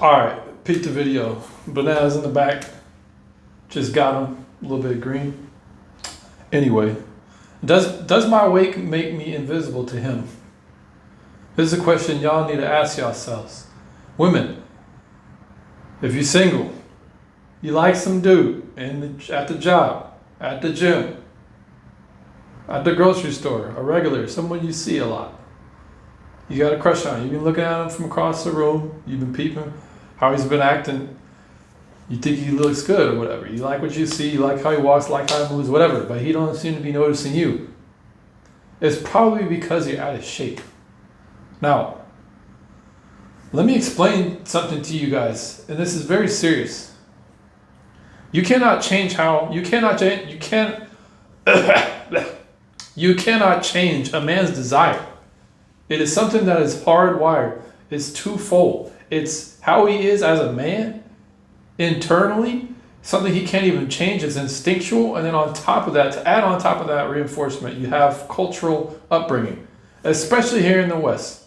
Alright, peep the video. Bananas in the back. Just got him. A little bit of green. Anyway, does my weight make me invisible to him? This is a question y'all need to ask yourselves. Women, if you're single, you like some dude at the job, at the gym, at the grocery store, a regular, someone you see a lot. You got a crush on him. You've been looking at him from across the room. You've been peeping how he's been acting. You think he looks good or whatever. You like what you see. You like how he walks, like how he moves, whatever. But he don't seem to be noticing you. It's probably because you're out of shape. Now, let me explain something to you guys. And this is very serious. You cannot change you cannot change a man's desire. It is something that is hardwired. It's twofold. It's how he is as a man internally, something he can't even change. It's instinctual. And then on top of that, to add on top of that reinforcement, you have cultural upbringing, especially here in the West.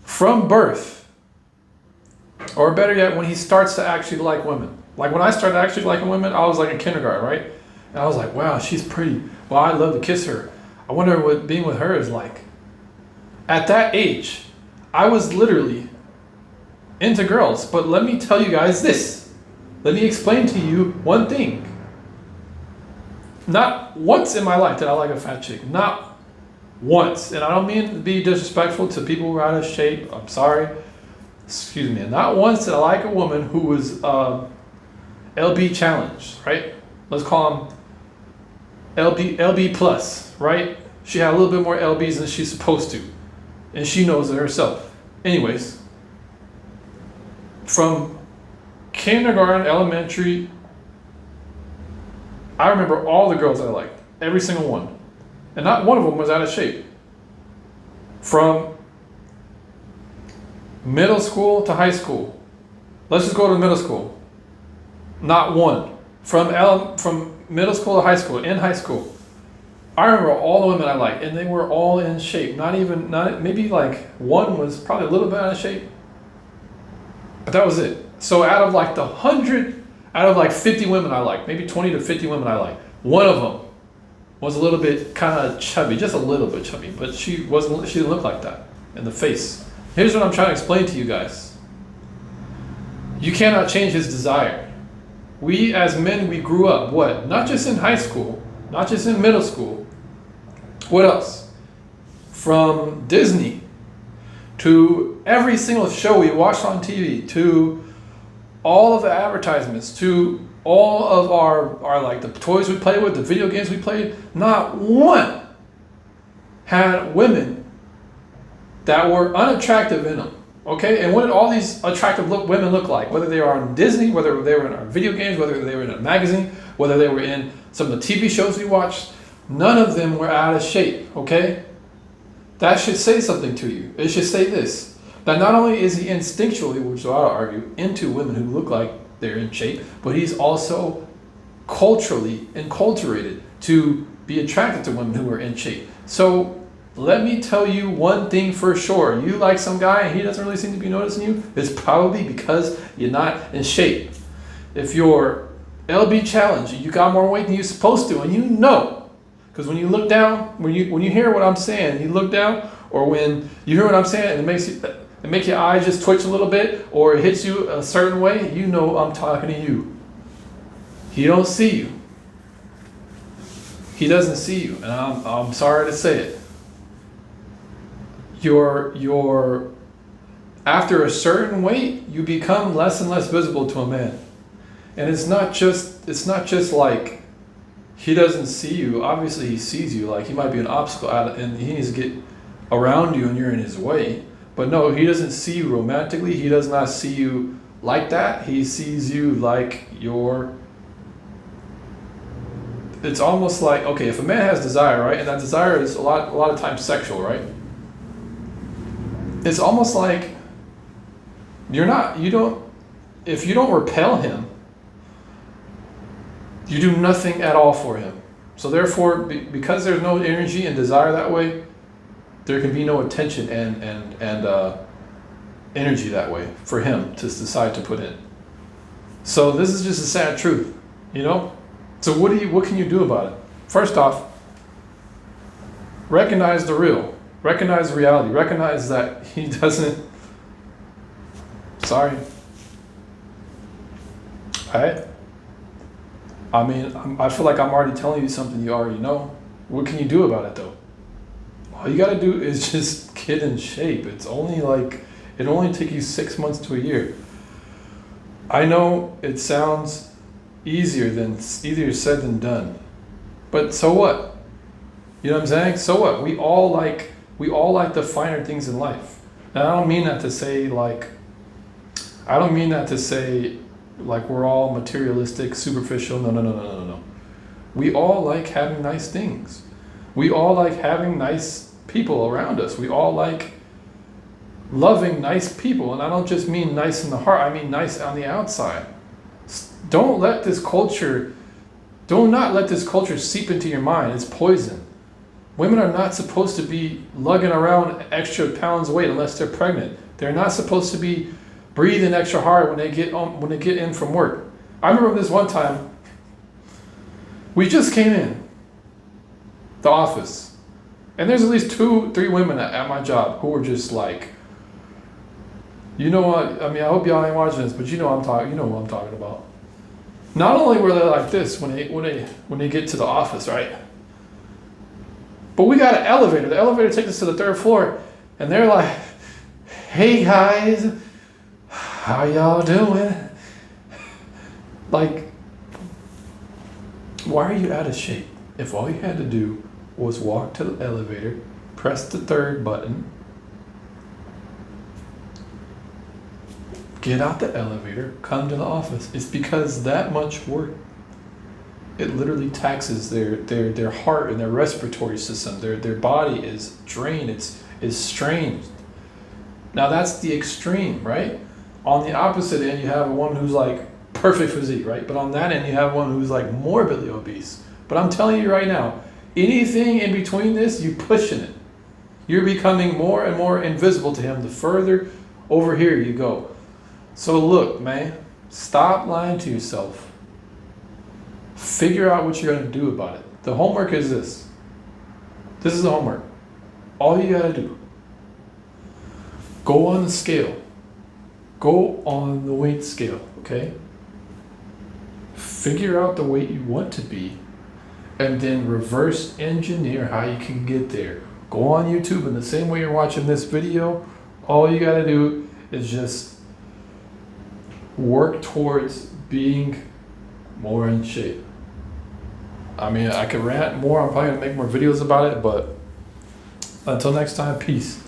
From birth, or better yet, when he starts to actually like women. Like when I started actually liking women, I was like in kindergarten, right? And I was like, wow, she's pretty. Well, I'd love to kiss her. I wonder what being with her is like. At that age, I was literally into girls. But let me tell you guys this. Let me explain to you one thing. Not once in my life did I like a fat chick. Not once. And I don't mean to be disrespectful to people who are out of shape. I'm sorry. Excuse me. Not once did I like a woman who was LB challenged, right? Let's call them LB plus, right? She had a little bit more LBs than she's supposed to. And she knows it herself. Anyways, from kindergarten, elementary, I remember all the girls I liked. Every single one. And not one of them was out of shape. From middle school to high school. Let's just go to middle school. Not one. From middle school to high school, in high school, I remember all the women I liked, and they were all in shape. Maybe like one was probably a little bit out of shape, but that was it. So out of like 50 women I liked, maybe 20 to 50 women I liked, one of them was a little bit kind of chubby, just a little bit chubby, but she didn't look like that in the face. Here's what I'm trying to explain to you guys. You cannot change his desire. We as men, we grew up, what? Not just in high school, not just in middle school. What else? From Disney to every single show we watched on TV, to all of the advertisements, to all of our like the toys we played with, the video games we played, not one had women that were unattractive in them. Okay, and what did all these attractive women look like? Whether they were on Disney, whether they were in our video games, whether they were in a magazine, whether they were in some of the TV shows we watched, none of them were out of shape, okay? That should say something to you. It should say this, that not only is he instinctually, which I'll argue, into women who look like they're in shape, but he's also culturally enculturated to be attracted to women who are in shape. So let me tell you one thing for sure. You like some guy and he doesn't really seem to be noticing you, it's probably because you're not in shape. If you're LB challenge, you got more weight than you're supposed to, and you know, because when you look down, when you hear what I'm saying, you look down, or when you hear what I'm saying, and it makes your eyes just twitch a little bit, or it hits you a certain way, you know I'm talking to you. He don't see you. He doesn't see you, and I'm sorry to say it. You're after a certain weight, you become less and less visible to a man. And it's not just like he doesn't see you. Obviously he sees you, like he might be an obstacle and he needs to get around you and you're in his way. But no, he doesn't see you romantically. He does not see you like that. He sees you like it's almost like, okay, if a man has desire, right? And that desire is a lot of times sexual, right? It's almost like if you don't repel him, you do nothing at all for him. So therefore, because there's no energy and desire that way, there can be no attention and energy that way for him to decide to put in. So this is just a sad truth, you know? So what can you do about it? First off, recognize the real. Recognize the reality. Recognize that he doesn't. Sorry. Alright? I mean, I feel like I'm already telling you something you already know. What can you do about it though? All you gotta do is just get in shape. It only take you 6 months to a year. I know it sounds easier said than done. But so what? You know what I'm saying? So what? We all like the finer things in life. Now I don't mean that to say like we're all materialistic, superficial. No. We all like having nice things. We all like having nice people around us. We all like loving nice people. And I don't just mean nice in the heart, I mean nice on the outside. Do not let this culture seep into your mind. It's poison. Women are not supposed to be lugging around extra pounds of weight unless they're pregnant. They're not supposed to be breathing extra hard when they get in from work. I remember this one time, we just came in the office, and there's at least 2-3 women at my job who were just like, you know what? I mean, I hope y'all ain't watching this, but you know what I'm talking about. Not only were they like this when they get to the office, right? But we got an elevator. The elevator takes us to the 3rd floor, and they're like, "Hey guys, how y'all doing?" Like, why are you out of shape? If all you had to do was walk to the elevator, press the 3rd button, get out the elevator, come to the office. It's because that much work, it literally taxes their heart and their respiratory system. Their body is drained, is strained. Now that's the extreme, right? On the opposite end, you have one who's like perfect physique, right? But on that end, you have one who's like morbidly obese. But I'm telling you right now, anything in between this, you're pushing it. You're becoming more and more invisible to him the further over here you go. So look, man, stop lying to yourself. Figure out what you're going to do about it. The homework is this. This is the homework. All you got to do, go on the scale. Go on the weight scale, okay? Figure out the weight you want to be, and then reverse engineer how you can get there. Go on YouTube in the same way you're watching this video. All you got to do is just work towards being more in shape. I mean, I could rant more. I'm probably going to make more videos about it, but until next time, peace.